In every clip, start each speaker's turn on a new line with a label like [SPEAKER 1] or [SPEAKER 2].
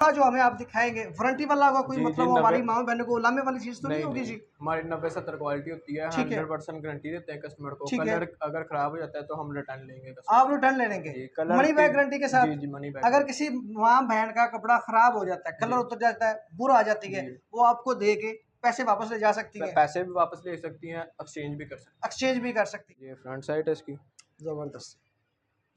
[SPEAKER 1] जो हमें आप दिखाएंगे वारंटी वाला होगा कोई,
[SPEAKER 2] जी
[SPEAKER 1] मतलब
[SPEAKER 2] जी
[SPEAKER 1] हमारी
[SPEAKER 2] 90
[SPEAKER 1] माँ बहनों को लाने वाली चीज तो नहीं
[SPEAKER 2] नहीं
[SPEAKER 1] होगी
[SPEAKER 2] नहीं,
[SPEAKER 1] जी।
[SPEAKER 2] हमारी 90-70 क्वालिटी होती है।
[SPEAKER 1] ठीक है।
[SPEAKER 2] 100% गारंटी देते हैं कस्टमर को।
[SPEAKER 1] ठीक है।
[SPEAKER 2] कलर अगर खराब हो जाता है तो हम रिटर्न लेंगे
[SPEAKER 1] आप
[SPEAKER 2] कस्टमर
[SPEAKER 1] रिटर्न ले लेंगे
[SPEAKER 2] जी कलर
[SPEAKER 1] मनी
[SPEAKER 2] के।
[SPEAKER 1] बैक गारंटी के
[SPEAKER 2] जी
[SPEAKER 1] साथ।
[SPEAKER 2] जी मनी बैक
[SPEAKER 1] अगर किसी माँ बहन का कपड़ा खराब हो जाता है,
[SPEAKER 2] जी
[SPEAKER 1] कलर उतर जाता है, बुरा आ जाती है,
[SPEAKER 2] जी
[SPEAKER 1] वो आपको दे के पैसे वापस ले जा सकती है,
[SPEAKER 2] पैसे भी वापस ले सकती हैं, एक्सचेंज भी कर सकती
[SPEAKER 1] एक्सचेंज भी कर सकती
[SPEAKER 2] हैं। ये फ्रंट साइड है इसकी,
[SPEAKER 1] है। जबरदस्त,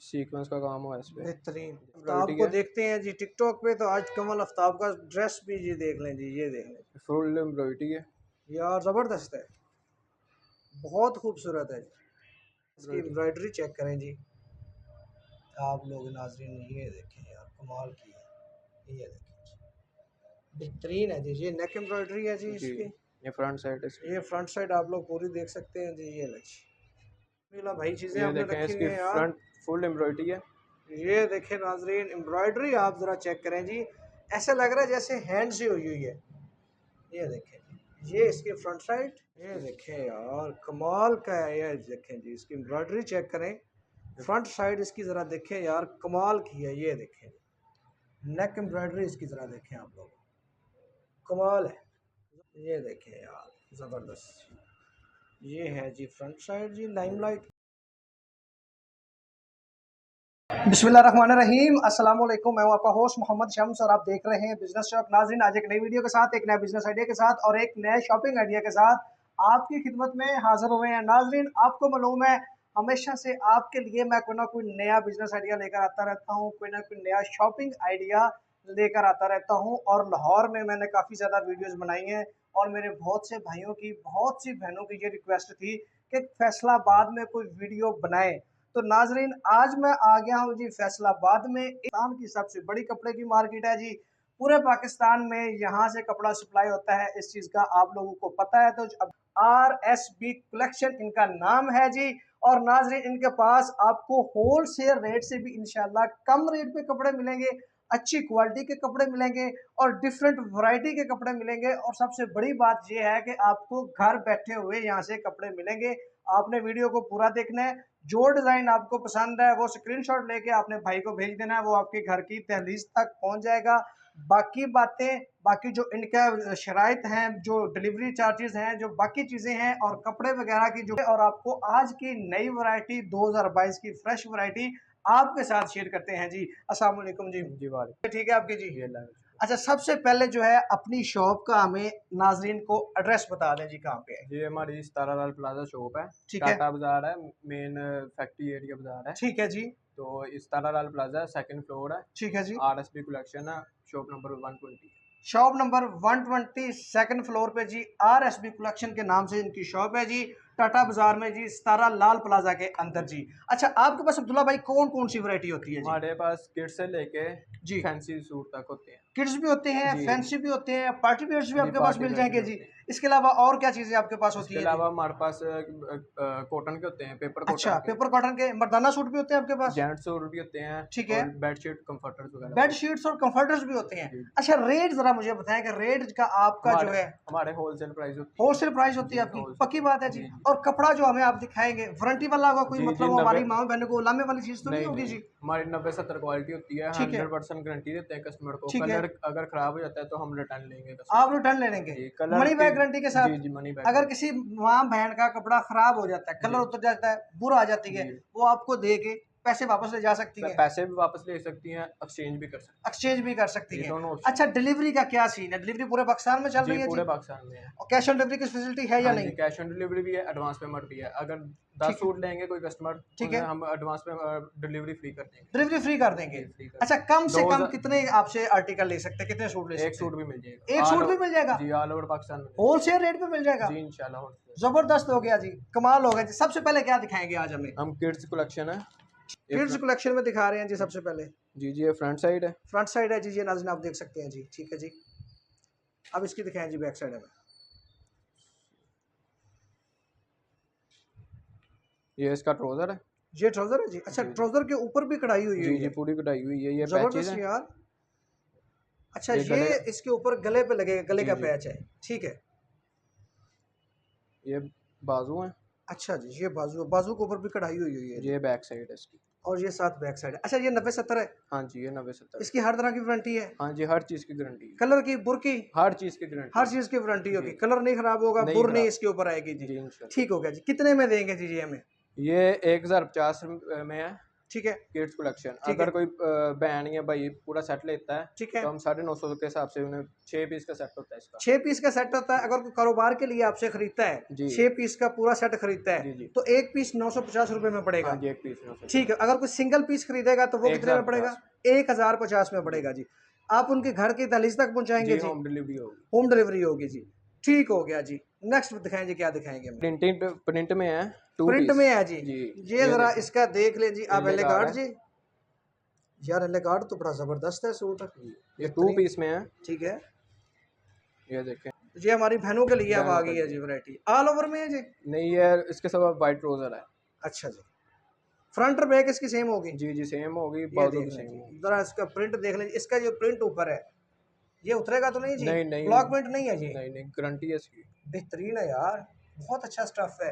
[SPEAKER 2] सीक्वेंस का काम हुआ है इस पे।
[SPEAKER 1] बेहतरीन। आफ्ताब
[SPEAKER 2] एम्ब्रॉयडरी
[SPEAKER 1] को
[SPEAKER 2] है,
[SPEAKER 1] देखते हैं जी टिकटॉक पे, तो आज कमल आफ्ताब का ड्रेस भी जी देख लें जी, ये देख लें
[SPEAKER 2] फुल एम्ब्रॉयडरी है।
[SPEAKER 1] यार, जबरदस्त है, बहुत खूबसूरत है। इसकी
[SPEAKER 2] एम्ब्रॉयडरी
[SPEAKER 1] एम्ब्रॉयडरी चेक करें जी आप लोग नाज़रीन, ये देखें यार, कमाल की है, ये देखें, बेहतरीन है जी। ये नेक एम्ब्रॉयडरी है जी
[SPEAKER 2] जी,
[SPEAKER 1] इसकी।
[SPEAKER 2] ये फ्रंट साइड है इसकी।
[SPEAKER 1] ये फ्रंट साइड आप लोग पूरी देख सकते हैं जी, ये लगी मिला भाई, चीज़ें
[SPEAKER 2] ये
[SPEAKER 1] आपने
[SPEAKER 2] देखें
[SPEAKER 1] रखी हुई
[SPEAKER 2] इसकी
[SPEAKER 1] हैं यार।
[SPEAKER 2] फ्रंट फुल एम्ब्रॉयडरी है।
[SPEAKER 1] ये देखें नाजरीन, एम्ब्रॉयडरी आप ज़रा चेक करें जी, ऐसा लग रहा है जैसे हैंड से हुई हुई है। ये देखें जी, ये इसकी फ्रंट साइड, ये देखें यार, कमाल का है। ये देखें जी, इसकी एम्ब्रॉयडरी चेक करें, फ्रंट साइड इसकी ज़रा देखें यार, कमाल की है। ये देखें नेक एम्ब्रॉयडरी इसकी ज़रा देखें आप लोग, कमाल है। ये देखें यार, ज़बरदस्त। ये है जी फ्रंट साइड जी, लाइमलाइट। बिस्मिल्लाहिर्रहमानिर्रहीम, अस्सलाम वालेकुम। मैं हूं आपका होस्ट मोहम्मद शम्स और आप देख रहे हैं बिजनेस शॉप। नाज़रीन, आज एक नई वीडियो के साथ, एक नया बिजनेस आइडिया के साथ और एक नए शॉपिंग आइडिया के साथ आपकी खिदमत में हाजिर हुए हैं। नाज़रीन, आपको मालूम है हमेशा से आपके लिए मैं कोई ना कोई नया बिजनेस आइडिया लेकर आता रहता हूँ, कोई ना कोई नया शॉपिंग आइडिया लेकर आता रहता हूँ। और लाहौर में मैंने काफ़ी ज़्यादा वीडियोज़ बनाई हैं और मेरे बहुत से भाइयों की, बहुत सी बहनों की ये रिक्वेस्ट थी कि फैसलाबाद में कोई वीडियो बनाए। तो नाजरीन, आज मैं आ गया हूँ जी फैसलाबाद में। पाकिस्तान की सबसे बड़ी कपड़े की मार्केट है जी। पूरे पाकिस्तान में यहाँ से कपड़ा सप्लाई होता है, इस चीज़ का आप लोगों को पता है। तो अब RSB कलेक्शन इनका नाम है जी। और नाजरीन, इनके पास आपको होल सेल रेट से भी इंशाल्लाह कम रेट पे कपड़े मिलेंगे, अच्छी क्वालिटी के कपड़े मिलेंगे और डिफरेंट वैरायटी के कपड़े मिलेंगे। और सबसे बड़ी बात यह है कि आपको घर बैठे हुए यहाँ से कपड़े मिलेंगे। आपने वीडियो को पूरा देखना है, जो डिज़ाइन आपको पसंद है वो स्क्रीनशॉट लेके आपने भाई को भेज देना है, वो आपके घर की दहलीज तक पहुंच जाएगा। बाकी बातें, बाकी जो इनका शराइत हैं, जो डिलीवरी चार्जेस हैं, जो बाकी चीज़ें हैं और कपड़े वगैरह की जो, और आपको आज की नई वैरायटी 2022 की फ्रेश वैरायटी आपके साथ शेयर करते हैं जी। अस्सलाम वालेकुम जी।
[SPEAKER 2] जी वाले
[SPEAKER 1] ठीक है आपकी जी।
[SPEAKER 2] ये
[SPEAKER 1] अच्छा, सबसे पहले जो है अपनी शॉप का हमें नाजरीन को एड्रेस बता दें जी, कहाँ पे है।
[SPEAKER 2] ये हमारी सतारा लाल प्लाजा शॉप है।
[SPEAKER 1] ठीक है।
[SPEAKER 2] टाटा बाजार है, मेन फैक्ट्री एरिया बाजार है।
[SPEAKER 1] ठीक है जी।
[SPEAKER 2] तो इस सतारा लाल प्लाजा सेकंड फ्लोर है।
[SPEAKER 1] ठीक है जी।
[SPEAKER 2] RSB कलेक्शन है, shop number 120।
[SPEAKER 1] Shop number 120 second floor पे जी, RSB कलेक्शन के नाम से इनकी शॉप है जी, टाटा बाजार में जी, सतारा लाल प्लाजा के अंदर जी। अच्छा, आपके पास अब्दुल्ला भाई कौन कौन सी वैरायटी होती है जी?
[SPEAKER 2] हमारे पास किड्स से लेके
[SPEAKER 1] जी,
[SPEAKER 2] फैंसी सूट तक होते हैं।
[SPEAKER 1] किड्स भी होते हैं,
[SPEAKER 2] जी
[SPEAKER 1] फैंसी भी होते हैं, पार्टी वेयर्स भी
[SPEAKER 2] जी
[SPEAKER 1] आपके पास
[SPEAKER 2] पार्टी
[SPEAKER 1] मिल
[SPEAKER 2] वेयर भी
[SPEAKER 1] जाएंगे जी।
[SPEAKER 2] होते हैं।
[SPEAKER 1] इसके अलावा और क्या चीज़ें आपके पास
[SPEAKER 2] इसके
[SPEAKER 1] होती हैं जी?
[SPEAKER 2] अलावा हमारे पास कॉटन के होते हैं, पेपर
[SPEAKER 1] अच्छा,
[SPEAKER 2] कॉटन के।
[SPEAKER 1] पेपर कॉटन के मर्दाना सूट भी होते हैं आपके पास?
[SPEAKER 2] जेंट्स सूट भी होते हैं
[SPEAKER 1] ठीक है।
[SPEAKER 2] और बेडशीट कंफर्टर्स वगैरह
[SPEAKER 1] बेड
[SPEAKER 2] भी होते
[SPEAKER 1] शीट्स और कंफर्टर्स भी होते हैं।
[SPEAKER 2] हैं। जी
[SPEAKER 1] अच्छा, रेट ज़रा मुझे बताएं कि रेट का आपका जो
[SPEAKER 2] हमारे
[SPEAKER 1] है
[SPEAKER 2] हमारे होलसेल प्राइस होती है।
[SPEAKER 1] होलसेल प्राइस होती है
[SPEAKER 2] जी
[SPEAKER 1] आपकी,
[SPEAKER 2] होलसेल।
[SPEAKER 1] पक्की बात है जी।
[SPEAKER 2] जी जी
[SPEAKER 1] और कपड़ा जो हमें आप दिखाएंगे वारंटी वाला होगा कोई,
[SPEAKER 2] जी जी
[SPEAKER 1] मतलब वो
[SPEAKER 2] 90
[SPEAKER 1] हमारी माँ बहनों को लाने वाली चीज़ तो नहीं
[SPEAKER 2] नहीं
[SPEAKER 1] होगी
[SPEAKER 2] नहीं,
[SPEAKER 1] जी।
[SPEAKER 2] हमारी 90-70 क्वालिटी होती है।
[SPEAKER 1] ठीक है।
[SPEAKER 2] 100% गारंटी देते हैं कस्टमर को।
[SPEAKER 1] ठीक है।
[SPEAKER 2] कलर अगर खराब हो जाता है तो हम रिटर्न लेंगे
[SPEAKER 1] आप
[SPEAKER 2] कस्टमर
[SPEAKER 1] रिटर्न ले लेंगे
[SPEAKER 2] जी कलर
[SPEAKER 1] मनी
[SPEAKER 2] के।
[SPEAKER 1] बैक गारंटी के
[SPEAKER 2] जी
[SPEAKER 1] साथ।
[SPEAKER 2] जी मनी बैक
[SPEAKER 1] अगर किसी माँ बहन का कपड़ा खराब हो जाता है,
[SPEAKER 2] जी
[SPEAKER 1] कलर उतर जाता है, बुरा आ जाती है,
[SPEAKER 2] जी
[SPEAKER 1] वो आपको दे के पैसे वापस ले जा सकती है,
[SPEAKER 2] पैसे भी वापस ले सकती हैं, एक्सचेंज भी कर सकती
[SPEAKER 1] एक्सचेंज भी कर सकती
[SPEAKER 2] हैं। ये
[SPEAKER 1] हैं।
[SPEAKER 2] दोनों ऑप्शन
[SPEAKER 1] अच्छा, डिलीवरी का क्या सीन है? डिलीवरी पूरे पाकिस्तान में चल
[SPEAKER 2] जी
[SPEAKER 1] रही है जी?
[SPEAKER 2] पूरे पाकिस्तान में है।
[SPEAKER 1] और कैश ऑन डिलीवरी की फैसिलिटी है या
[SPEAKER 2] हाँ जी,
[SPEAKER 1] नहीं?
[SPEAKER 2] कैश ऑन डिलीवरी भी है, एडवांस पेमेंट भी है। अगर 10
[SPEAKER 1] ठीक है।
[SPEAKER 2] सूट लेंगे कोई कस्टमर,
[SPEAKER 1] ठीक
[SPEAKER 2] उन्हें
[SPEAKER 1] है।
[SPEAKER 2] हम एडवांस में डिलीवरी फ्री कर देंगे।
[SPEAKER 1] डिलीवरी फ्री कर देंगे।
[SPEAKER 2] जी फ्री कर
[SPEAKER 1] अच्छा, कम
[SPEAKER 2] देंगे।
[SPEAKER 1] से
[SPEAKER 2] दो
[SPEAKER 1] कम कितने आपसे आर्टिकल ले सकते हैं, कितने सूट ले
[SPEAKER 2] एक
[SPEAKER 1] सकते
[SPEAKER 2] सूट
[SPEAKER 1] हैं?
[SPEAKER 2] भी मिल जाएगा,
[SPEAKER 1] एक
[SPEAKER 2] ऑल
[SPEAKER 1] सूट भी मिल जाएगा,
[SPEAKER 2] जी ऑल ओवर पाकिस्तान में मिल
[SPEAKER 1] होलसेल रेट पे मिल
[SPEAKER 2] जाएगा।
[SPEAKER 1] जाएगा।
[SPEAKER 2] जी इंशाल्लाह होलसेल।
[SPEAKER 1] जबरदस्त हो गया जी, कमाल हो गया जी। सबसे पहले क्या दिखाएंगे आज हमें?
[SPEAKER 2] हम किड्स कलेक्शन है। ये
[SPEAKER 1] किड्स कलेक्शन में दिखा रहे हैं जी सबसे पहले।
[SPEAKER 2] जी जी ये फ्रंट साइड है।
[SPEAKER 1] फ्रंट साइड है जी, ये नाज़रीन आप देख सकते हैं जी। ठीक है जी। अब इसकी दिखाएं जी बैक साइड में।
[SPEAKER 2] ये इसका ट्राउजर है।
[SPEAKER 1] ये ट्राउजर है जी। अच्छा,
[SPEAKER 2] जी
[SPEAKER 1] ट्राउजर के ऊपर भी कढ़ाई हुई
[SPEAKER 2] जी
[SPEAKER 1] हुई
[SPEAKER 2] जी
[SPEAKER 1] है,
[SPEAKER 2] पूरी कटाई हुई है। ये पैचेज
[SPEAKER 1] जबरदस्त
[SPEAKER 2] है।
[SPEAKER 1] यार। अच्छा,
[SPEAKER 2] ये
[SPEAKER 1] ये
[SPEAKER 2] गले
[SPEAKER 1] इसके ऊपर गले पे लगेगा, गले
[SPEAKER 2] जी
[SPEAKER 1] का
[SPEAKER 2] जी
[SPEAKER 1] पैच है। ठीक है।
[SPEAKER 2] ये बाजू है।
[SPEAKER 1] अच्छा जी, ये बाजू, बाजू के ऊपर भी कढ़ाई हुई हुई है जी।
[SPEAKER 2] ये बैक साइड है इसकी।
[SPEAKER 1] और ये साथ बैक साइड है। अच्छा ये 90-70 है।
[SPEAKER 2] हाँ जी, ये 90-70।
[SPEAKER 1] इसकी हर तरह की वारंटी है।
[SPEAKER 2] हाँ जी, हर चीज़ की गारंटी है।
[SPEAKER 1] कलर की, बुर की,
[SPEAKER 2] हर चीज़ की गारंटी।
[SPEAKER 1] हर चीज की वारंटी होगी। कलर नहीं खराब होगा,
[SPEAKER 2] नहीं
[SPEAKER 1] बुर नहीं
[SPEAKER 2] खराब।
[SPEAKER 1] इसके ऊपर आएगी जी।
[SPEAKER 2] जी इंशाल्लाह।
[SPEAKER 1] ठीक हो गया जी। कितने में देंगे जी ये हमें?
[SPEAKER 2] ये 1050 में है,
[SPEAKER 1] ठीक है,
[SPEAKER 2] किड्स कलेक्शन।
[SPEAKER 1] ठीक
[SPEAKER 2] अगर
[SPEAKER 1] है,
[SPEAKER 2] कोई बहन या भाई पूरा सेट लेता है
[SPEAKER 1] ठीक है।
[SPEAKER 2] तो हम 950 के हिसाब से उन्हें 6 पीस का सेट होता है इसका।
[SPEAKER 1] 6 पीस का सेट होता है। अगर कोई कारोबार के लिए आपसे खरीदता है,
[SPEAKER 2] जी
[SPEAKER 1] 6 पीस का पूरा सेट खरीदता
[SPEAKER 2] जी
[SPEAKER 1] है,
[SPEAKER 2] जी।
[SPEAKER 1] तो एक पीस 950 रुपए में
[SPEAKER 2] हाँ
[SPEAKER 1] पड़ेगा।
[SPEAKER 2] जी, एक पीस 950।
[SPEAKER 1] ठीक है। अगर कोई सिंगल पीस खरीदेगा तो वो कितने में पड़ेगा? 1050 में पड़ेगा जी। आप उनके घर की दहलीज तक पहुंचाएंगे
[SPEAKER 2] जी,
[SPEAKER 1] जी?
[SPEAKER 2] होम डिलीवरी होगी।
[SPEAKER 1] होम डिलीवरी होगी जी। ठीक हो गया जी। नेक्स्ट दिखाएं जी, क्या दिखाएंगे हमें?
[SPEAKER 2] प्रिंट में है, 2
[SPEAKER 1] प्रिंट
[SPEAKER 2] पीस।
[SPEAKER 1] में है जी।
[SPEAKER 2] जी,
[SPEAKER 1] ये जरा
[SPEAKER 2] देखिए,
[SPEAKER 1] इसका देख ले जी आप,
[SPEAKER 2] एले कार्ड
[SPEAKER 1] एलेगार्ड
[SPEAKER 2] है।
[SPEAKER 1] जी। यार एलेगार्ड तो बड़ा जबरदस्त है सूट।
[SPEAKER 2] जी, ये 2 पीस में है।
[SPEAKER 1] ठीक है।
[SPEAKER 2] ये देखें।
[SPEAKER 1] ये हमारी बहनों के लिए अब आ
[SPEAKER 2] बहनों
[SPEAKER 1] गई
[SPEAKER 2] के
[SPEAKER 1] है
[SPEAKER 2] लिए।
[SPEAKER 1] जी वैरायटी। ऑल ओवर में है जी।
[SPEAKER 2] नहीं, ये इसके सिवा वाइट ट्राउजर है।
[SPEAKER 1] अच्छा जी। फ्रंट और बैक इसकी सेम होगी।
[SPEAKER 2] जी जी, सेम होगी,
[SPEAKER 1] ये
[SPEAKER 2] बाजू
[SPEAKER 1] देख
[SPEAKER 2] भी
[SPEAKER 1] लें
[SPEAKER 2] सेम
[SPEAKER 1] जी,
[SPEAKER 2] होगी।
[SPEAKER 1] जरा इसका प्रिंट देख लें। इसका जो प्रिंट ऊपर है ये उतरेगा तो नहीं जी?
[SPEAKER 2] नहीं नहीं
[SPEAKER 1] ब्लॉक प्रिंट नहीं है जी?
[SPEAKER 2] नहीं नहीं, गारंटी है इसकी।
[SPEAKER 1] बेहतरीन है यार, बहुत अच्छा स्टफ है।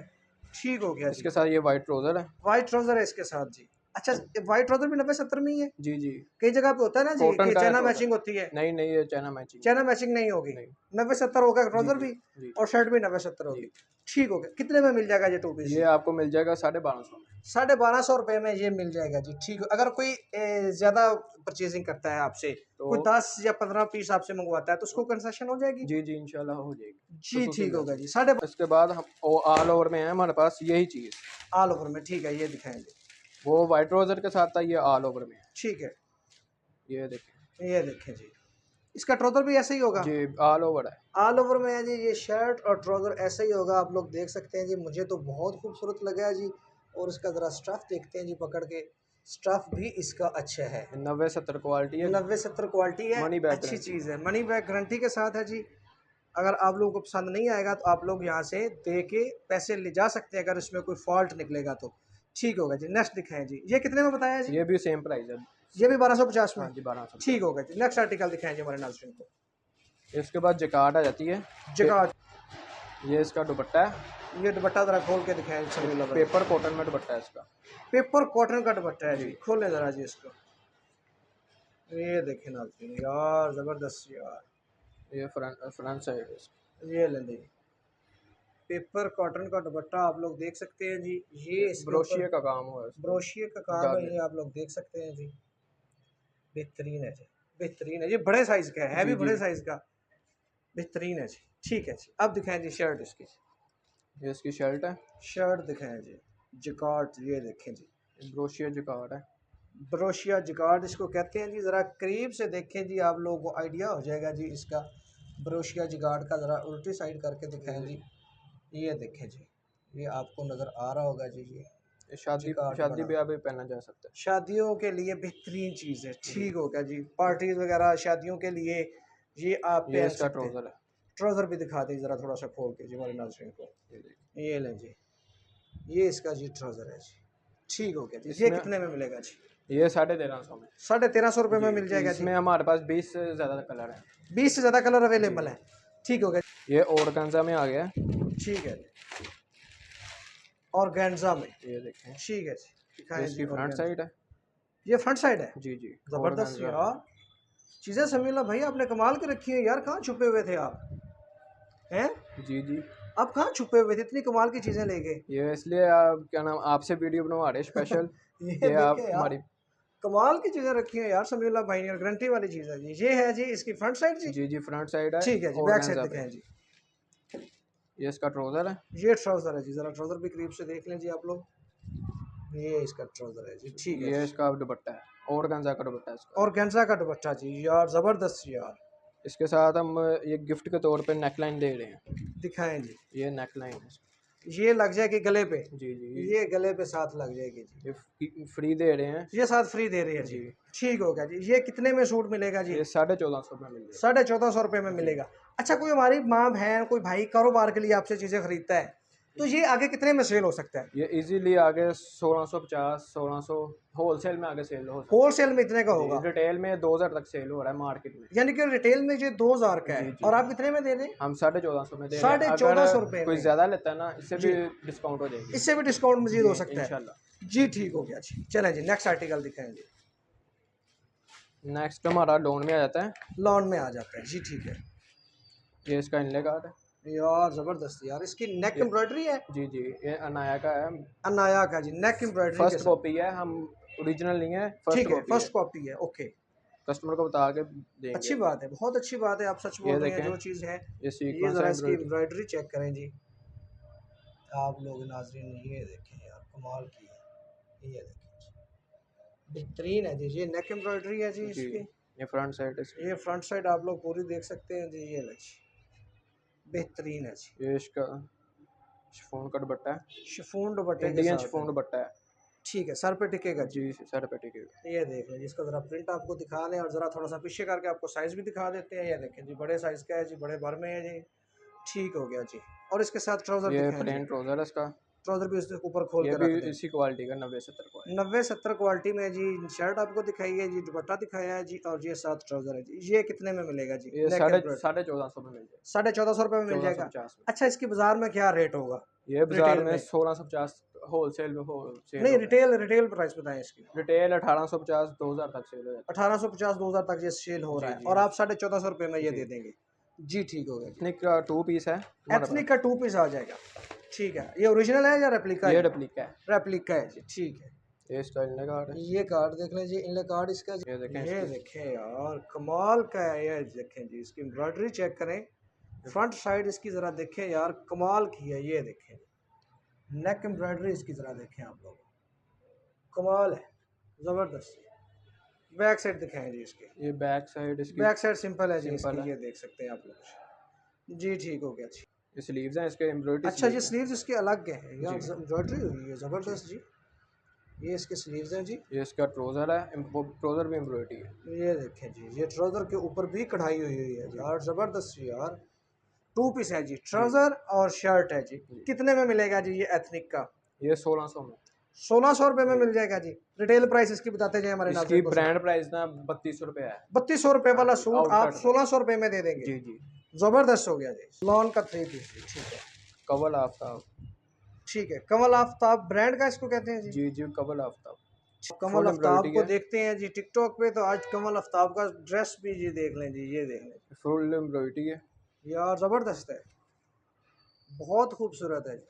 [SPEAKER 1] ठीक हो गया जी।
[SPEAKER 2] इसके साथ ये वाइट ट्राउजर है।
[SPEAKER 1] व्हाइट ट्राउजर है इसके साथ जी। अच्छा, व्हाइट ट्राउजर भी 90-70 में ही है।
[SPEAKER 2] जी जी,
[SPEAKER 1] कई जगह पे होता है ना जी
[SPEAKER 2] कॉटन
[SPEAKER 1] कि
[SPEAKER 2] का है
[SPEAKER 1] चाइना
[SPEAKER 2] ट्राउजर।
[SPEAKER 1] मैचिंग होती है।
[SPEAKER 2] नहीं नहीं, ये चाइना मैचिंग।
[SPEAKER 1] चाइना मैचिंग नहीं होगी।
[SPEAKER 2] नहीं।
[SPEAKER 1] 90-70 होगा
[SPEAKER 2] जी
[SPEAKER 1] ट्राउजर
[SPEAKER 2] जी
[SPEAKER 1] भी,
[SPEAKER 2] जी
[SPEAKER 1] और शर्ट भी 90-70 होगी।
[SPEAKER 2] जी।
[SPEAKER 1] ठीक हो गया। कितने में मिल जाएगा ये 2 पीस?
[SPEAKER 2] ये आपको मिल जाएगा 1250 में।
[SPEAKER 1] 1250 रुपए में ये मिल जाएगा जी। ठीक है। अगर कोई ज्यादा परचेजिंग करता है आपसे,
[SPEAKER 2] तो
[SPEAKER 1] कोई 10 या 15 पीस आपसे मंगवाता है, तो उसको कंसेशन हो जाएगी?
[SPEAKER 2] जी जी, इंशाल्लाह हो जाएगी।
[SPEAKER 1] जी
[SPEAKER 2] खसूसी
[SPEAKER 1] ठीक होगा
[SPEAKER 2] प्राइस।
[SPEAKER 1] जी। साढ़े
[SPEAKER 2] इसके बाद हम ऑल ओवर में है हमारे पास यही चीज़।
[SPEAKER 1] ऑल ओवर में, ठीक है, ये दिखाएंगे।
[SPEAKER 2] वो वाइट ट्राउजर के साथ था, ये ऑल ओवर में है।
[SPEAKER 1] ठीक है,
[SPEAKER 2] ये देखें।
[SPEAKER 1] ये देखें जी। इसका ट्राउजर भी ऐसे ही होगा?
[SPEAKER 2] जी, ऑल ओवर है।
[SPEAKER 1] ऑल ओवर में है जी। ये शर्ट और ट्राउजर ऐसा ही होगा, आप लोग देख सकते हैं जी। मुझे तो बहुत खूबसूरत लगा है जी। और इसका ज़रा स्टफ़ देखते हैं जी पकड़ के। स्टफ़ भी इसका अच्छा है।
[SPEAKER 2] 90-70 क्वालिटी है।
[SPEAKER 1] 90-70 क्वालिटी है,
[SPEAKER 2] मनी बैक
[SPEAKER 1] अच्छी
[SPEAKER 2] गारंटी।
[SPEAKER 1] चीज़ है। मनी बैक गारंटी के साथ है जी। अगर आप लोगों को पसंद नहीं आएगा तो आप लोग यहाँ से दे के पैसे ले जा सकते हैं, अगर इसमें कोई फॉल्ट निकलेगा तो। ठीक होगा जी। नेक्स्ट दिखाएं जी। ये कितने में बताया जी?
[SPEAKER 2] ये भी सेम प्राइस है।
[SPEAKER 1] ये भी 1250 में?
[SPEAKER 2] हाँ जी, 1200।
[SPEAKER 1] ठीक होगा जी। नेक्स्ट आर्टिकल दिखाएं जी हमारे नाज़रीन को।
[SPEAKER 2] इसके बाद जकार्ड आ जाती है।
[SPEAKER 1] जगाट।
[SPEAKER 2] ये इसका दुपट्टा है।
[SPEAKER 1] ये दुपट्टा जरा खोल के दिखाएं जी।
[SPEAKER 2] पेपर कॉटन में दुपट्टा है इसका।
[SPEAKER 1] पेपर कॉटन का दुपट्टा है जी।
[SPEAKER 2] जी।
[SPEAKER 1] खोलें जरा जी इसको। ये देखें नाज़रीन, यार ज़बरदस्त यार।
[SPEAKER 2] ये फ्रंट साइड है इसका।
[SPEAKER 1] ये लें जी, पेपर कॉटन का दुपट्टा आप लोग देख सकते हैं जी। ये इसके
[SPEAKER 2] ब्रोशिया
[SPEAKER 1] ऊपर
[SPEAKER 2] का काम हुआ है इसमें।
[SPEAKER 1] ब्रोशिया का काम है, ये आप लोग देख सकते हैं जी। बेहतरीन है जी, बेहतरीन है। ये बड़े साइज़ का है भी
[SPEAKER 2] जी,
[SPEAKER 1] बड़े
[SPEAKER 2] जी।
[SPEAKER 1] साइज़ का। बेहतरीन है जी। ठीक है जी। अब दिखाएं जी शर्ट इसकी।
[SPEAKER 2] ये इसकी शर्ट है।
[SPEAKER 1] शर्ट दिखाएं जी। जकार्ड, ये देखें जी।
[SPEAKER 2] ब्रोशिया जकार्ड है।
[SPEAKER 1] ब्रोशिया जकार्ड इसको कहते हैं जी। ज़रा करीब से देखें जी, आप लोगों को आइडिया हो जाएगा जी इसका। ब्रोशिया जकार्ड का ज़रा उल्टी साइड करके दिखाएं जी। ये देखें जी, ये आपको नज़र आ रहा होगा जी। ये
[SPEAKER 2] शादी
[SPEAKER 1] बना।
[SPEAKER 2] ब्याह में पहना जा सकता है।
[SPEAKER 1] शादियों के लिए बेहतरीन चीज़ है। ठीक हो गया जी। पार्टीज वगैरह शादियों के लिए ये आप
[SPEAKER 2] ये
[SPEAKER 1] पहन
[SPEAKER 2] इसका
[SPEAKER 1] सकते हैं।
[SPEAKER 2] ट्राउजर है।
[SPEAKER 1] ट्राउज़र भी दिखा दीजिए ज़रा थोड़ा सा खोल के जी हमारे नाज़रीन को। ये लें जी, ये इसका जी ट्राउज़र है जी। ठीक हो गया जी। ये कितने में मिलेगा जी?
[SPEAKER 2] ये 1350 में।
[SPEAKER 1] 1350 रुपये में मिल जाएगा जी।
[SPEAKER 2] इसमें हमारे पास 20 से ज़्यादा कलर है।
[SPEAKER 1] 20 से ज़्यादा कलर अवेलेबल है। ठीक हो गया।
[SPEAKER 2] ये ऑर्गेन्जा में आ गया।
[SPEAKER 1] ठीक है जी। और गैंजा में,
[SPEAKER 2] ये देखें।
[SPEAKER 1] ठीक है जी।
[SPEAKER 2] ये
[SPEAKER 1] दिखाएं
[SPEAKER 2] इसकी
[SPEAKER 1] जी।
[SPEAKER 2] फ्रंट साइड है।
[SPEAKER 1] ये फ्रंट साइड है।
[SPEAKER 2] जी जी,
[SPEAKER 1] ज़बरदस्त
[SPEAKER 2] organza
[SPEAKER 1] यार। चीज़ें समीला भाई आपने कमाल के रखी है यार। कहाँ छुपे हुए थे आप हैं?
[SPEAKER 2] है। जी जी,
[SPEAKER 1] आप कहाँ छुपे हुए थे इतनी कमाल की चीज़ें लेके?
[SPEAKER 2] ये इसलिए आप क्या नाम आपसे वीडियो बनवा रहे स्पेशल।
[SPEAKER 1] ये
[SPEAKER 2] ये आप
[SPEAKER 1] देखे यार,
[SPEAKER 2] हमारी।
[SPEAKER 1] कमाल की चीज़ें रखी हैं यार समीउल्लाह भाई ने, और गारंटी वाली चीज़ है जी। ये है जी इसकी फ्रंट साइड जी।
[SPEAKER 2] जी जी, फ्रंट साइड है।
[SPEAKER 1] ठीक है जी। बैक साइड
[SPEAKER 2] organza पे।
[SPEAKER 1] दिखाएं जी।
[SPEAKER 2] ये इसका ट्राउजर है।
[SPEAKER 1] ये ट्राउज़र है जी। ज़रा ट्राउज़र भी करीब से देख लें जी आप लोग। ये इसका ट्राउज़र है जी। ठीक है।
[SPEAKER 2] ये इसका दुपट्टा है, organza का दुपट्टा है इसका।
[SPEAKER 1] और गेंजा का दुपट्टा जी, यार ज़बरदस्त यार।
[SPEAKER 2] इसके साथ हम ये गिफ्ट के तौर पे नेकलाइन दे रहे हैं।
[SPEAKER 1] दिखाएं जी।
[SPEAKER 2] ये नेकलाइन है इसकी।
[SPEAKER 1] ये लग जाएगी गले पे।
[SPEAKER 2] जी जी,
[SPEAKER 1] ये गले पे साथ लग जाएगी जी।
[SPEAKER 2] ये फ्री दे रहे हैं।
[SPEAKER 1] ये साथ फ्री दे रही है जी। ठीक हो गया जी। ये कितने में सूट मिलेगा जी?
[SPEAKER 2] ये 1450 में मिल जाएगा।
[SPEAKER 1] 1450 रुपये में मिलेगा। अच्छा, कोई हमारी माँ बहन कोई भाई कारोबार के लिए आपसे चीज़ें खरीदता है तो ये आगे कितने में सेल हो सकता है?
[SPEAKER 2] ये इजीली आगे 1650 1600 होलसेल में आगे सेल हो सकता
[SPEAKER 1] होलसेल में इतने का
[SPEAKER 2] है।
[SPEAKER 1] होगा?
[SPEAKER 2] रिटेल में 2000 तक सेल हो रहा है मार्केट में।
[SPEAKER 1] यानी कि रिटेल में ये 2000 का है।
[SPEAKER 2] जी, जी।
[SPEAKER 1] और आप कितने में दे रहे हैं?
[SPEAKER 2] हम 1450 में दे रहे हैं।
[SPEAKER 1] 1450
[SPEAKER 2] अगर
[SPEAKER 1] रुपये
[SPEAKER 2] कोई
[SPEAKER 1] में।
[SPEAKER 2] ज़्यादा लेता है ना, इससे भी डिस्काउंट हो जाएगी।
[SPEAKER 1] इससे भी डिस्काउंट मजीद हो
[SPEAKER 2] जी,
[SPEAKER 1] सकता है।
[SPEAKER 2] इंशाल्लाह।
[SPEAKER 1] जी ठीक हो गया जी। चलें जी नेक्स्ट आर्टिकल दिखाएं जी।
[SPEAKER 2] नेक्स्ट हमारा लोन में आ जाता है।
[SPEAKER 1] लॉन में आ जाता है जी ठीक है।
[SPEAKER 2] ये इसका इनले कार्ड है।
[SPEAKER 1] यार ज़बरदस्त यार, इसकी नेक
[SPEAKER 2] ये
[SPEAKER 1] एम्ब्रॉयडरी है।
[SPEAKER 2] जी जी, ये अनाया का है।
[SPEAKER 1] अनाया का जी, नेक एम्ब्रॉयडरी के
[SPEAKER 2] फर्स्ट
[SPEAKER 1] साथ।
[SPEAKER 2] कॉपी है, हम ओरिजिनल नहीं है, फर्स्ट
[SPEAKER 1] ठीक है,
[SPEAKER 2] कॉपी है।
[SPEAKER 1] फर्स्ट कॉपी है, ओके।
[SPEAKER 2] कस्टमर को बता के देंगे।
[SPEAKER 1] अच्छी बात है, बहुत अच्छी बात है, आप सच बोल
[SPEAKER 2] ये
[SPEAKER 1] रहे हैं
[SPEAKER 2] देखें,
[SPEAKER 1] जो चीज़ है।
[SPEAKER 2] ये
[SPEAKER 1] ये
[SPEAKER 2] सीक्वेंस है
[SPEAKER 1] ज़रा इसकी
[SPEAKER 2] एम्ब्रॉयडरी।
[SPEAKER 1] एम्ब्रॉयडरी चेक करें जी आप लोग नाज़रीन, ये देखें यार कमाल की है। ये देखें जी, बेहतरीन है जी। ये नेक एम्ब्रॉयडरी है जी
[SPEAKER 2] जी,
[SPEAKER 1] इसकी।
[SPEAKER 2] ये फ्रंट साइड है इसकी।
[SPEAKER 1] ये फ्रंट साइड आप लोग पूरी देख सकते हैं जी। ये जी बेहतरीन है जी।
[SPEAKER 2] ये इसका शिफॉन का दुपट्टा है,
[SPEAKER 1] शिफॉन दुपट्टे के
[SPEAKER 2] इंडियन
[SPEAKER 1] साथ है।
[SPEAKER 2] शिफॉन दुपट्टा है।
[SPEAKER 1] ठीक है, सर पे टिकेगा जी।
[SPEAKER 2] जी सर पे टिकेगा।
[SPEAKER 1] ये देख लें जिसका ज़रा प्रिंट आपको दिखा लें और ज़रा थोड़ा सा पीछे करके आपको साइज़ भी दिखा देते हैं। ये देखें जी, बड़े साइज़ का है जी, बड़े भर में है जी। ठीक हो गया जी। और इसके साथ ट्राउज़र
[SPEAKER 2] ये
[SPEAKER 1] दिखाएं जी।
[SPEAKER 2] प्लेन ट्राउजर है इसका।
[SPEAKER 1] ट्राउज़र भी इसके ऊपर खोल
[SPEAKER 2] ये
[SPEAKER 1] के
[SPEAKER 2] भी
[SPEAKER 1] रख दें।
[SPEAKER 2] इसी क्वालिटी का 90-70 क्वालिटी।
[SPEAKER 1] 90-70 क्वालिटी में जी। शर्ट आपको दिखाई है जी, दुपट्टा दिखाया है जी, और ये साथ ट्राउज़र है जी। ये कितने में मिलेगा जी?
[SPEAKER 2] ये
[SPEAKER 1] नेक एम्ब्रॉयडरी
[SPEAKER 2] 1450 में मिल जाएगा।
[SPEAKER 1] 1450 रुपये में मिल जाएगा।
[SPEAKER 2] 1450 में।
[SPEAKER 1] अच्छा, इसकी बाजार में क्या रेट होगा?
[SPEAKER 2] ये बाजार
[SPEAKER 1] रिटेल
[SPEAKER 2] में
[SPEAKER 1] में
[SPEAKER 2] 1650 होलसेल में होलसेल
[SPEAKER 1] नहीं,
[SPEAKER 2] होगा।
[SPEAKER 1] रिटेल रिटेल प्राइस बताएं इसकी।
[SPEAKER 2] रिटेल 1850 2000 तक सेल हो जाता
[SPEAKER 1] 1850-2000 तक ये सेल हो
[SPEAKER 2] है।
[SPEAKER 1] रहा
[SPEAKER 2] जी
[SPEAKER 1] है
[SPEAKER 2] जी
[SPEAKER 1] और आप 1450 रुपये में ये
[SPEAKER 2] जी।
[SPEAKER 1] दे देंगे जी। ठीक हो गया जी।
[SPEAKER 2] एथनिक का 2 पीस है हमारे
[SPEAKER 1] एथनिक
[SPEAKER 2] पास।
[SPEAKER 1] का 2 पीस आ जाएगा। ठीक है, ये ओरिजिनल है या रेप्लिका
[SPEAKER 2] ये
[SPEAKER 1] है?
[SPEAKER 2] रेप्लिका है।
[SPEAKER 1] रेप्लिका है जी, ठीक है।
[SPEAKER 2] ये स्टाइल का कार्ड है।
[SPEAKER 1] ये कार्ड देख लें जी, इनले कार्ड इसका जी।
[SPEAKER 2] ये देखें
[SPEAKER 1] ये
[SPEAKER 2] इसकी।
[SPEAKER 1] देखें यार कमाल का है। ये देखें जी, इसकी एम्ब्रॉयडरी चेक करें, फ्रंट साइड इसकी ज़रा देखें यार, कमाल की है। ये देखें नेक एम्ब्रॉयडरी इसकी ज़रा देखें आप लोग, कमाल है, ज़बरदस्त। बैक साइड दिखाएं जी इसके।
[SPEAKER 2] ये बैक साइड इसकी
[SPEAKER 1] बैक साइड सिंपल है जी
[SPEAKER 2] सिंपल
[SPEAKER 1] इसकी,
[SPEAKER 2] है।
[SPEAKER 1] ये देख सकते हैं आप लोग जी। ठीक हो गया जी।
[SPEAKER 2] ये स्लीव्स हैं इसके, एम्ब्रॉयडरी
[SPEAKER 1] अच्छा, ये
[SPEAKER 2] स्लीव्स हैं।
[SPEAKER 1] स्लीव्स इसके अलग है यार,
[SPEAKER 2] जी
[SPEAKER 1] एम्ब्रॉयडरी हुई है ज़बरदस्त जी। ये इसके स्लीव्स हैं जी।
[SPEAKER 2] ये इसका ट्राउजर है, ट्राउजर भी एम्ब्रॉयडरी है।
[SPEAKER 1] ये देखें जी, ये ट्राउज़र के ऊपर भी कढ़ाई हुई हुई है यार, ज़बरदस्त जी यार। 2 पीस है जी, ट्राउज़र और शर्ट है जी। कितने में मिलेगा जी ये एथनिक का?
[SPEAKER 2] ये 1600 में।
[SPEAKER 1] 1600 रुपये में
[SPEAKER 2] जी।
[SPEAKER 1] मिल जाएगा जी। रिटेल प्राइस इसकी बताते जाए हमारे
[SPEAKER 2] इसकी
[SPEAKER 1] नाज़रीन को।
[SPEAKER 2] ब्रांड प्राइस ना 3200 रुपये है।
[SPEAKER 1] 3200 रुपये वाला
[SPEAKER 2] जी,
[SPEAKER 1] सूट आप
[SPEAKER 2] आउटकट
[SPEAKER 1] 1600 रुपये में दे देंगे।
[SPEAKER 2] जी जी।
[SPEAKER 1] ज़बरदस्त हो गया जी। लॉन का 3 पीस जी, ठीक है।
[SPEAKER 2] कवल आफ्ताब।
[SPEAKER 1] ठीक है, कमल आफ्ताब ब्रांड का इसको कहते हैं जी।
[SPEAKER 2] जी जी, कवल आफ्ताब।
[SPEAKER 1] कमल
[SPEAKER 2] फुल
[SPEAKER 1] आफ्ताब
[SPEAKER 2] एम्ब्रॉयडरी
[SPEAKER 1] को
[SPEAKER 2] है।
[SPEAKER 1] देखते हैं जी टिकटॉक पे, तो आज कमल आफ्ताब का ड्रेस भी जी देख लें जी। ये देख लें
[SPEAKER 2] फुल एम्ब्रॉयडरी है।
[SPEAKER 1] यार, ज़बरदस्त है, बहुत खूबसूरत है जी।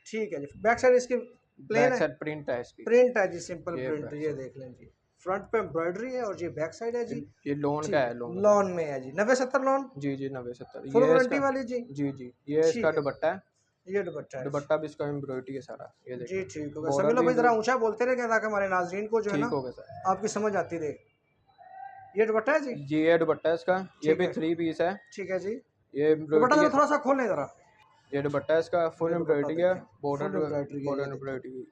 [SPEAKER 1] ठीक है जी। बैक साइड इसकी प्लेन
[SPEAKER 2] बैक
[SPEAKER 1] है,
[SPEAKER 2] साइड प्रिंट है इसकी।
[SPEAKER 1] प्रिंट है जी, सिंपल
[SPEAKER 2] ये
[SPEAKER 1] प्रिंट।
[SPEAKER 2] बैक
[SPEAKER 1] ये
[SPEAKER 2] साइड।
[SPEAKER 1] देख लें जी, फ्रंट पे एम्ब्रॉयडरी है और ये बैक साइड है जी।
[SPEAKER 2] ये लोन का
[SPEAKER 1] ठीक
[SPEAKER 2] है,
[SPEAKER 1] है,
[SPEAKER 2] लोन।
[SPEAKER 1] लॉन में है जी। 90-70 लॉन,
[SPEAKER 2] जी जी, 90-70
[SPEAKER 1] फुल
[SPEAKER 2] ये
[SPEAKER 1] वारंटी
[SPEAKER 2] इसका।
[SPEAKER 1] वाली जी।
[SPEAKER 2] जी जी, ये इसका
[SPEAKER 1] ठीक है,
[SPEAKER 2] दुपट्टा है।
[SPEAKER 1] ये दुपट्टा है जी।
[SPEAKER 2] दुपट्टा भी इसका एम्ब्रॉयडरी है सारा। ये
[SPEAKER 1] जी
[SPEAKER 2] देखो,
[SPEAKER 1] ठीक हो गया।
[SPEAKER 2] बॉर्डर
[SPEAKER 1] सभी लोग
[SPEAKER 2] भी
[SPEAKER 1] भाई ज़रा ऊंचा बोलते रहे ताकि हमारे नाजरीन को जो है
[SPEAKER 2] ठीक
[SPEAKER 1] ना
[SPEAKER 2] हो गया सर।
[SPEAKER 1] आपकी समझ आती रहे। ये दुपट्टा है जी।
[SPEAKER 2] जी, ये दुपट्टा है इसका। ये
[SPEAKER 1] ठीक
[SPEAKER 2] भी
[SPEAKER 1] है,
[SPEAKER 2] 3 पीस है।
[SPEAKER 1] ठीक है जी।
[SPEAKER 2] ये
[SPEAKER 1] दुपट्टा
[SPEAKER 2] एम्ब्रॉयडरी
[SPEAKER 1] जरा
[SPEAKER 2] है।
[SPEAKER 1] थोड़ा सा खोल लें ज़रा।
[SPEAKER 2] ये दुपट्टा है इसका, फुल
[SPEAKER 1] ये दुपट्टा
[SPEAKER 2] एम्ब्रॉयडरी है।
[SPEAKER 1] देखें,
[SPEAKER 2] बॉर्डर
[SPEAKER 1] फुल एम्ब्रॉयडरी है।
[SPEAKER 2] बॉर्डर
[SPEAKER 1] ये देखें,
[SPEAKER 2] एम्ब्रॉयडरी।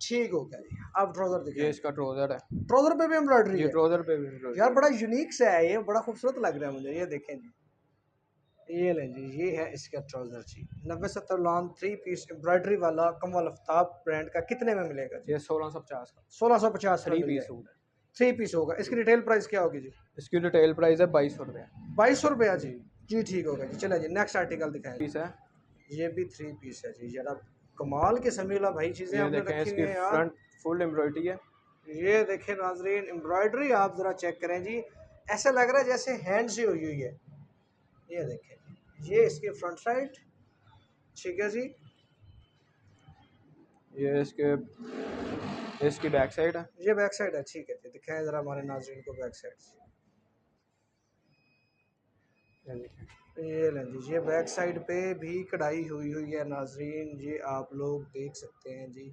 [SPEAKER 1] ठीक हो गया जी। अब ट्राउज़र
[SPEAKER 2] ये
[SPEAKER 1] दिखाएं।
[SPEAKER 2] इसका ट्राउजर है।
[SPEAKER 1] ट्राउज़र पे भी एम्ब्रॉयडरी
[SPEAKER 2] ये
[SPEAKER 1] है
[SPEAKER 2] ट्राउजर पे भी
[SPEAKER 1] यार,
[SPEAKER 2] एम्ब्रॉयडरी
[SPEAKER 1] बड़ा यूनिक सा है ये, बड़ा खूबसूरत लग रहा है मुझे। ये देखें जी, ये लें जी, ये है इसका ट्राउज़र जी। 90-70 लॉन 3 पीस एम्ब्रॉयडरी वाला कमल आफ्ताब ब्रांड का कितने में मिलेगा जी?
[SPEAKER 2] ये 1650 का
[SPEAKER 1] 1650 में
[SPEAKER 2] 3
[SPEAKER 1] मिल
[SPEAKER 2] पीस
[SPEAKER 1] जाएगा।
[SPEAKER 2] सूट है।
[SPEAKER 1] 3 पीस होगा। इसकी रिटेल प्राइस क्या होगी जी?
[SPEAKER 2] इसकी रिटेल प्राइस है 2200 रुपये।
[SPEAKER 1] 2200 रुपया जी।
[SPEAKER 2] जी।
[SPEAKER 1] जी ठीक होगा जी। चलिए जी, नेक्स्ट आर्टिकल दिखाएं।
[SPEAKER 2] पीस है।
[SPEAKER 1] ये भी 3 पीस है जी। जरा कमाल के समीला भाई चीज़ें
[SPEAKER 2] ये
[SPEAKER 1] आपने
[SPEAKER 2] देखें,
[SPEAKER 1] रखी हुई
[SPEAKER 2] इसकी
[SPEAKER 1] हैं यार।
[SPEAKER 2] फ्रंट फुल एम्ब्रॉयडरी है।
[SPEAKER 1] ये देखें नाजरीन, एम्ब्रॉयडरी आप ज़रा चेक करें जी, ऐसा लग रहा है जैसे हैंड से हुई हुई है। ये देखें जी, ये इसकी फ्रंट साइड, ठीक है जी।
[SPEAKER 2] ये इसकी बैक साइड है।
[SPEAKER 1] ये बैक साइड है, ठीक है जी। दिखाएं ज़रा हमारे नाजरीन को बैक साइड।
[SPEAKER 2] ये देखें।
[SPEAKER 1] ये लें जी, ये बैक साइड पे भी कढ़ाई हुई है नाजरीन, ये आप लोग देख सकते हैं जी।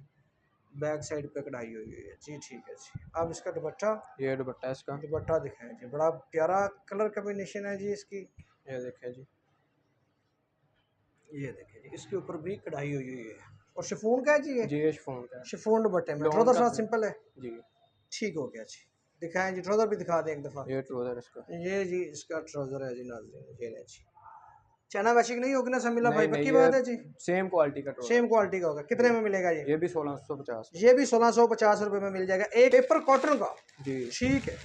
[SPEAKER 1] बैक साइड पे कढ़ाई हुई है जी, ठीक है जी। अब इसका दुपट्टा,
[SPEAKER 2] ये दुपट्टा है इसका।
[SPEAKER 1] दुपट्टा दिखाएं जी, बड़ा प्यारा कलर कॉम्बिनेशन है जी इसकी।
[SPEAKER 2] ये देखें जी।
[SPEAKER 1] ये देखें जी, इसके ऊपर भी कढ़ाई हुई है और शिफॉन का है जी। ये
[SPEAKER 2] जी, ये शिफॉन का है।
[SPEAKER 1] शिफॉन दुपट्टे में
[SPEAKER 2] लॉन
[SPEAKER 1] ट्राउज़र
[SPEAKER 2] का
[SPEAKER 1] साथ सिंपल है।
[SPEAKER 2] जी।
[SPEAKER 1] ठीक हो गया जी। दिखाएं जी, ट्राउज़र भी दिखा दें एक दफ़ा।
[SPEAKER 2] ये ट्राउजर इसका।
[SPEAKER 1] ये जी इसका ट्राउज़र है जी नाज़रीन, ये लें जी। चना मैचिंग नहीं होगी ना समीला भाई?
[SPEAKER 2] नहीं,
[SPEAKER 1] पक्की
[SPEAKER 2] ये
[SPEAKER 1] बात है जी।
[SPEAKER 2] सेम क्वालिटी का ट्राउजर।
[SPEAKER 1] सेम क्वालिटी का होगा। कितने में मिलेगा ये?
[SPEAKER 2] ये भी 1650।
[SPEAKER 1] ये भी 1650 रुपये में मिल जाएगा, एक पेपर कॉटन का।
[SPEAKER 2] जी।
[SPEAKER 1] ठीक है,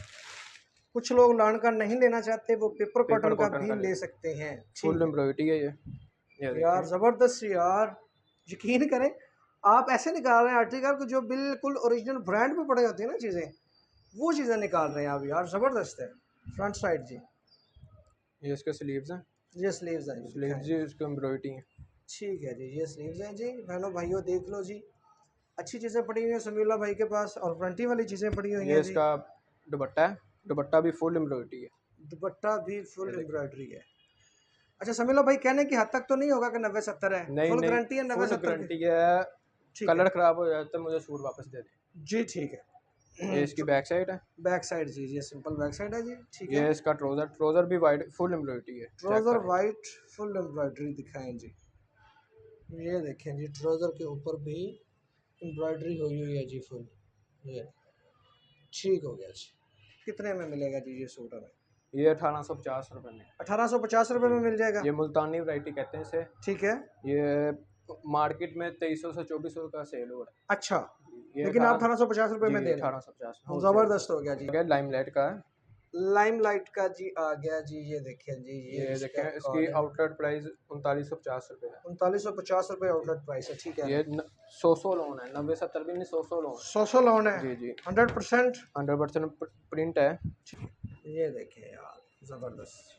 [SPEAKER 1] कुछ लोग लॉन का नहीं लेना चाहते, वो पेपर कॉटन का
[SPEAKER 2] कॉटन
[SPEAKER 1] भी
[SPEAKER 2] का
[SPEAKER 1] ले सकते हैं।
[SPEAKER 2] फुल
[SPEAKER 1] ठीक है
[SPEAKER 2] एम्ब्रॉयडरी है ये
[SPEAKER 1] यार, ज़बरदस्त यार, यकीन करें आप ऐसे निकाल रहे हैं आर्टिकल को जो बिल्कुल ओरिजिनल ब्रांड पे पड़े होते हैं ना चीज़ें, वो चीज़ें निकाल रहे हैं आप यार, ज़बरदस्त है। फ्रंट साइड जी,
[SPEAKER 2] ये इसके स्लीव्स हैं,
[SPEAKER 1] ये स्लीव्स हैं जी,
[SPEAKER 2] स्लीव्स जी इसके एम्ब्रॉयडरी हैं।
[SPEAKER 1] ठीक है जी, ये स्लीव्स हैं जी। बहनों भाइयों देख लो जी, अच्छी चीज़ें पड़ी हुई हैं समीउल्लाह भाई के पास, और फ्रंटी वाली चीज़ें पड़ी हुई
[SPEAKER 2] ये
[SPEAKER 1] हैं जी।
[SPEAKER 2] इसका दुपट्टा है, दुपट्टा भी फुल एम्ब्रॉयडरी है।
[SPEAKER 1] दुपट्टा भी
[SPEAKER 2] ये
[SPEAKER 1] फुल
[SPEAKER 2] देखिए।
[SPEAKER 1] एम्ब्रॉयडरी है। अच्छा समीउल्लाह भाई, कहने की हद तक तो नहीं होगा कि 90-70 है,
[SPEAKER 2] नहीं
[SPEAKER 1] फुल
[SPEAKER 2] नहीं,
[SPEAKER 1] गारंटी है
[SPEAKER 2] फुल
[SPEAKER 1] 90-70 की?
[SPEAKER 2] गारंटी है।
[SPEAKER 1] ठीक है
[SPEAKER 2] कलर ख़राब हो जाता है मुझे सूट वापस दे दें।
[SPEAKER 1] जी, ठीक है।
[SPEAKER 2] ये इसकी बैक साइड है।
[SPEAKER 1] बैक साइड जी, ये सिंपल बैक साइड है जी, ठीक है।
[SPEAKER 2] ये इसका ट्राउज़र, ट्राउज़र भी वाइट फुल एम्ब्रॉयडरी है, चेक
[SPEAKER 1] ट्राउज़र
[SPEAKER 2] करें।
[SPEAKER 1] वाइट फुल एम्ब्रॉयडरी दिखाएं जी, ये देखें जी, ट्राउज़र के ऊपर भी एम्ब्रॉयडरी हुई हुई है जी फुल, ये ठीक हो गया जी। कितने में मिलेगा जी ये सूट हमें?
[SPEAKER 2] ये 1850 रुपये में।
[SPEAKER 1] 1850 रुपये में मिल जाएगा,
[SPEAKER 2] ये मुल्तानी वैरायटी कहते हैं इसे।
[SPEAKER 1] ठीक है।
[SPEAKER 2] ये मार्केट में 2300 से 2400 का सेल हो रहा
[SPEAKER 1] अच्छा,
[SPEAKER 2] है। ये
[SPEAKER 1] लेकिन आप 1850 रुपये में दे रहे
[SPEAKER 2] 1850
[SPEAKER 1] हैं, ज़बरदस्त हो गया जी।
[SPEAKER 2] लाइमलाइट का है।
[SPEAKER 1] लाइमलाइट का जी आ गया जी, ये देखें जी,
[SPEAKER 2] ये देखें इसकी आउटलेट प्राइस 3950 रुपये है।
[SPEAKER 1] 3950 रुपये आउटलेट प्राइस है, ठीक है।
[SPEAKER 2] ये 100 लोन है, 90-70 भी नहीं, 100 लोन।
[SPEAKER 1] 100 लोन है,
[SPEAKER 2] जी जी,
[SPEAKER 1] 100%।
[SPEAKER 2] 100% प्रिंट है।
[SPEAKER 1] ये देखें यार, ज़बरदस्त।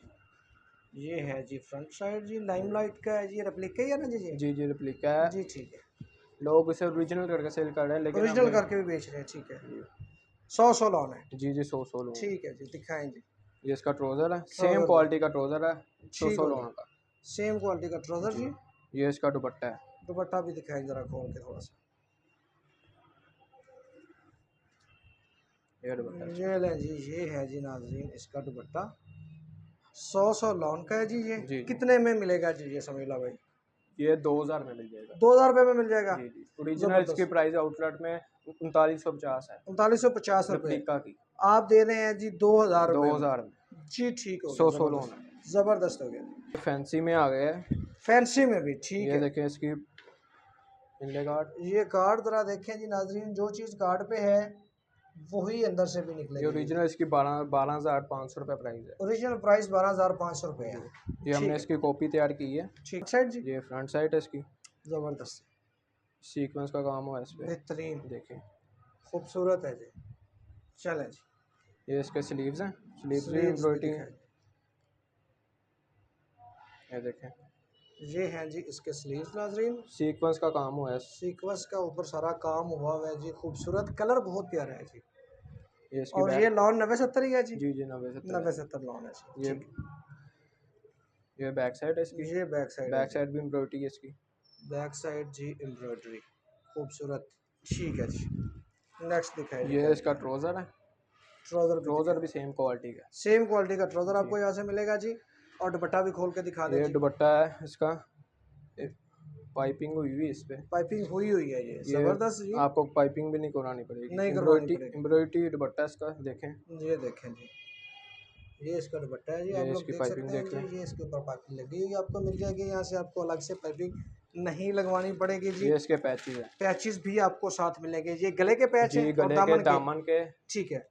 [SPEAKER 1] ये है जी फ्रंट साइड जी, लाइमलाइट का है जी, रेप्लिका ही है ना जी जी?
[SPEAKER 2] जी जी, रिप्लिका है।
[SPEAKER 1] जी ठीक है,
[SPEAKER 2] लोग इसे ओरिजिनल करके सेल कर रहे हैं, लेकिन
[SPEAKER 1] ओरिजिनल
[SPEAKER 2] हमें
[SPEAKER 1] करके भी बेच रहे हैं, ठीक है। 100 लोन है,
[SPEAKER 2] जी जी 100 लोन।
[SPEAKER 1] ठीक है जी, दिखाएं जी।
[SPEAKER 2] ये इसका ट्राउज़र है,
[SPEAKER 1] ट्राउज़र
[SPEAKER 2] सेम
[SPEAKER 1] का।
[SPEAKER 2] क्वालिटी का ट्राउज़र है,
[SPEAKER 1] ठीक
[SPEAKER 2] 100
[SPEAKER 1] हो
[SPEAKER 2] लोन
[SPEAKER 1] गया,
[SPEAKER 2] का।
[SPEAKER 1] सेम क्वालिटी का ट्राउज़र जी।
[SPEAKER 2] ये इसका दुपट्टा है।
[SPEAKER 1] दुपट्टा भी दिखाएं ज़रा खोल के थोड़ा सा,
[SPEAKER 2] ये दुपट्टा है।
[SPEAKER 1] ये लें जी, ये है जी नाज़रीन इसका दुपट्टा, 100 लोन का है जी। ये
[SPEAKER 2] जी।
[SPEAKER 1] कितने में मिलेगा जी ये समीउल्लाह भाई?
[SPEAKER 2] ये 2000 में मिल जाएगा।
[SPEAKER 1] 2000 रुपये में मिल जाएगा,
[SPEAKER 2] जी जी, ओरिजिनल
[SPEAKER 1] ज़बरदस्त।
[SPEAKER 2] इसकी प्राइस आउटलेट में 3950 है,
[SPEAKER 1] 3950 रुपये,
[SPEAKER 2] रेप्लिका की
[SPEAKER 1] आप दे रहे हैं जी 2000 रुपये
[SPEAKER 2] 2000 में।
[SPEAKER 1] जी, ठीक हो
[SPEAKER 2] 100
[SPEAKER 1] गया,
[SPEAKER 2] लोन है।
[SPEAKER 1] ज़बरदस्त हो गया।
[SPEAKER 2] फैंसी में आ गए है।
[SPEAKER 1] फैंसी में भी ठीक
[SPEAKER 2] ये
[SPEAKER 1] है।
[SPEAKER 2] देखें इसकी इंडिया कार्ड।
[SPEAKER 1] ये कार्ड ज़रा देखें जी नाजरीन, जो चीज़ कार्ड पे है वही अंदर से भी
[SPEAKER 2] ये
[SPEAKER 1] निकलेगी।
[SPEAKER 2] ओरिजिनल इसकी 12,500 रुपये प्राइस है।
[SPEAKER 1] ओरिजिनल प्राइस 12,500 रुपये है,
[SPEAKER 2] ये हमने इसकी कॉपी तैयार की है।
[SPEAKER 1] ठीक साइड जी,
[SPEAKER 2] ये फ्रंट साइड है इसकी,
[SPEAKER 1] ज़बरदस्त,
[SPEAKER 2] सीक्वेंस का काम हुआ है इस पे,
[SPEAKER 1] बेहतरीन,
[SPEAKER 2] देखें।
[SPEAKER 1] खूबसूरत है जी। चलें जी,
[SPEAKER 2] ये इसके स्लीव्स हैं, स्लीव्स भी
[SPEAKER 1] स्लीव्स भी
[SPEAKER 2] एम्ब्रॉयडरी है।
[SPEAKER 1] दिखाएं।
[SPEAKER 2] ये देखें,
[SPEAKER 1] ये हैं जी इसके स्लीव्स नाजरीन,
[SPEAKER 2] सीक्वेंस का काम हुआ है।
[SPEAKER 1] सीक्वेंस का ऊपर सारा काम हुआ हुआ है जी, खूबसूरत, कलर बहुत प्यारा है जी।
[SPEAKER 2] ये इसकी
[SPEAKER 1] और ये लॉन 90-70 ही है जी,
[SPEAKER 2] जी जी 90-70
[SPEAKER 1] 90-70 लॉन है जी,
[SPEAKER 2] ये
[SPEAKER 1] ठीक
[SPEAKER 2] ये बैक साइड है इसकी,
[SPEAKER 1] है। ये बैक साइड है
[SPEAKER 2] बैक
[SPEAKER 1] जी।
[SPEAKER 2] साइड भी एम्ब्रॉयडरी है इसकी।
[SPEAKER 1] बैक साइड जी एम्ब्रॉयडरी, खूबसूरत, ठीक है जी। नेक्स्ट दिखाइए।
[SPEAKER 2] ये इसका ट्राउज़र है, ट्राउज़र भी सेम क्वालिटी का
[SPEAKER 1] सेम क्वालिटी का ट्राउज़र आपको यहाँ से मिलेगा जी, और दुपट्टा भी खोल के दिखा
[SPEAKER 2] है।
[SPEAKER 1] दें
[SPEAKER 2] ये
[SPEAKER 1] जी।
[SPEAKER 2] दुपट्टा है इसका, पाइपिंग हुई हुई इस पे।
[SPEAKER 1] पाइपिंग हुई हुई है, ये
[SPEAKER 2] ये
[SPEAKER 1] ज़बरदस्त जी,
[SPEAKER 2] आपको पाइपिंग भी नहीं करानी पड़ेगी,
[SPEAKER 1] नहीं करवानी पड़ेगी।
[SPEAKER 2] एम्ब्रॉयडरी दुपट्टा इसका देखें।
[SPEAKER 1] ये देखें जी, ये इसका दुपट्टा है जी,
[SPEAKER 2] ये
[SPEAKER 1] आप लोग
[SPEAKER 2] इसकी
[SPEAKER 1] देख
[SPEAKER 2] पाइपिंग
[SPEAKER 1] सकते हैं
[SPEAKER 2] देख लें।
[SPEAKER 1] जी। ये इसके ऊपर पाइपिंग लगी हुई आपको मिल जाएगी, यहाँ से आपको अलग से पाइपिंग नहीं लगवानी पड़ेगी जी।
[SPEAKER 2] ये इसके पैचेस है
[SPEAKER 1] पैचेस भी आपको साथ मिलेंगे, ये गले के पैच
[SPEAKER 2] जी,
[SPEAKER 1] हैं और
[SPEAKER 2] गले के
[SPEAKER 1] दामन के,
[SPEAKER 2] दामन के।
[SPEAKER 1] ठीक है,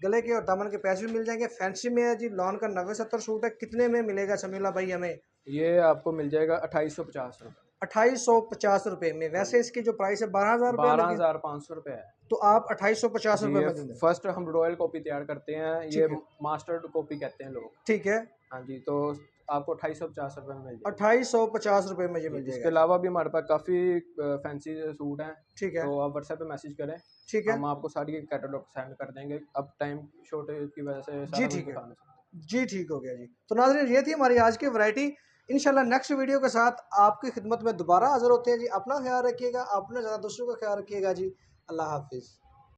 [SPEAKER 1] गले के और दामन के पैच भी मिल जाएंगे। फैंसी में है जी, लॉन का 90-70 सूट है, कितने में मिलेगा समीउल्लाह भाई हमें?
[SPEAKER 2] ये आपको मिल जाएगा 2850 रुपये।
[SPEAKER 1] 2850 रुपये में। वैसे इसकी जो प्राइस है 12,000 रुपये लगी,
[SPEAKER 2] 12,500 रुपये है।
[SPEAKER 1] तो आप 2850 रुपये
[SPEAKER 2] ये
[SPEAKER 1] में देंगे,
[SPEAKER 2] फर्स्ट हम रॉयल कॉपी तैयार करते हैं, ये
[SPEAKER 1] ठीक है।
[SPEAKER 2] मास्टर्ड कॉपी कहते हैं लोग।
[SPEAKER 1] ठीक है,
[SPEAKER 2] हाँ जी, तो आपको 2850 रुपये में मिल जाएगा।
[SPEAKER 1] 2850 रुपये में ये मिल
[SPEAKER 2] इसके
[SPEAKER 1] जाएगा,
[SPEAKER 2] अलावा भी हमारे पास काफ़ी फैंसी सूट हैं,
[SPEAKER 1] ठीक है,
[SPEAKER 2] तो आप व्हाट्सएप पे मैसेज करें,
[SPEAKER 1] ठीक है
[SPEAKER 2] हम आपको सारी कैटलॉग सेंड कर देंगे। अब टाइम शॉर्टेज की वजह से
[SPEAKER 1] जी,
[SPEAKER 2] सारा कुछ
[SPEAKER 1] ठीक है
[SPEAKER 2] दिखा नहीं सकते।
[SPEAKER 1] जी, ठीक हो गया जी। तो नाज़रीन ये थी हमारी आज की वैरायटी। इंशाल्लाह नेक्स्ट वीडियो के साथ आपकी खिदमत में दोबारा हाज़िर होते हैं जी। अपना ख्याल रखिएगा, अपने ज़्यादा दूसरों का ख्याल रखिएगा जी। अल्लाह हाफिज़।